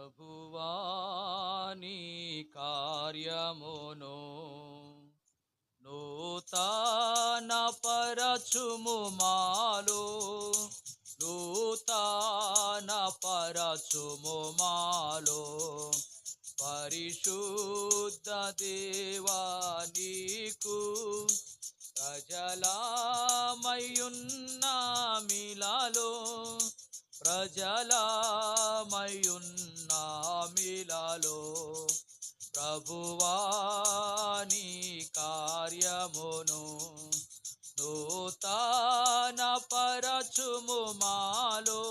ప్రభువా నీ కార్యమును నూతన పరచుము మాలో, నూతన పరచుము మాలో. పరిశుద్ధ దేవా నీకు ప్రజలమయున్న మిలలో, ప్రజలమయున్న మిలలో. ప్రభువా నీ కార్యమును నూతన పరచుము మాలో,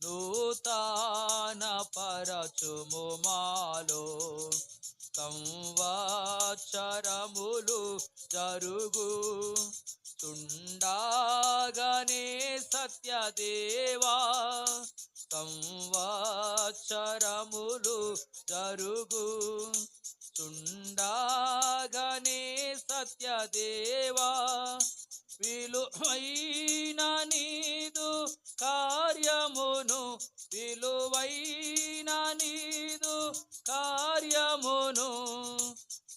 నూతన పరచుము మాలో. సంవత్సరములు జరుగు చుండాగనే సత్యదేవా, సంవత్సరములు జరుగు చుండాగనే సత్యదేవా. విలువైన నీదు కార్యమును, విలువైన నీదు కార్యమును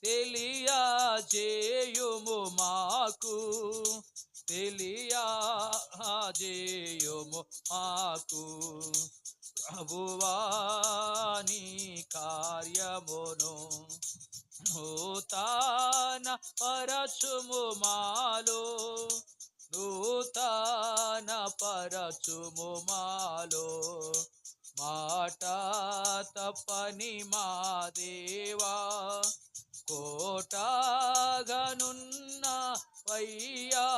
తెలియజేయుము మాకు, తెలియజేయుము మాకు. ప్రభువా నీ కార్యమును నూతన పరచుము మాలో, నూతన పరచుము మాలో. మాట తప్పని మా దేవా, కోటగనున్న వయ్యా.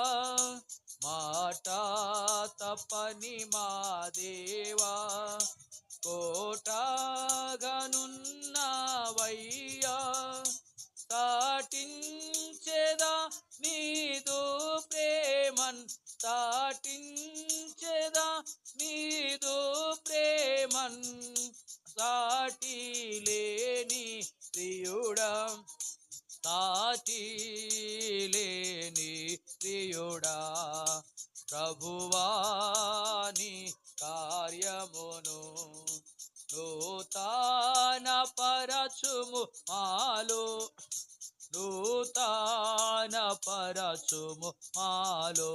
మాట తప్పని మా దేవా, కోటగనున్న వయ్యా. సాటించెదా నీదు ప్రేమన్, సాటించెదా నీదు ప్రేమన్. సాటి లేని ప్రియుడా, సాటి లేని ప్రియుడా. ప్రభువా నీ కార్యమును నూతన పరచుము మాలో, నూతన పరచుము మాలో.